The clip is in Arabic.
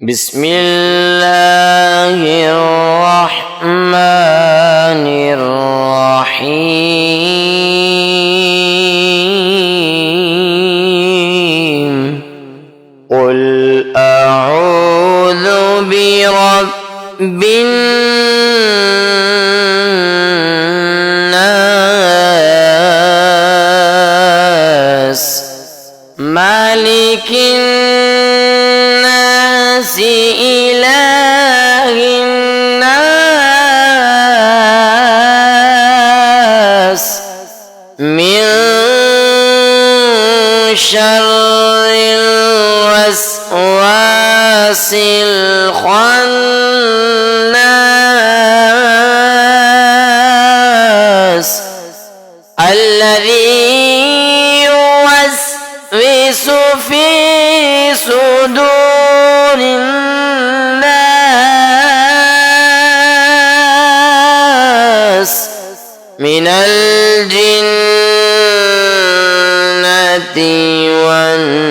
بسم الله الرحمن الرحيم قل أعوذ برب الناس مالك الناس إله الناس من شر الوسواس الخناس الذي يوسوس في صدور الناس من الجنة والناس.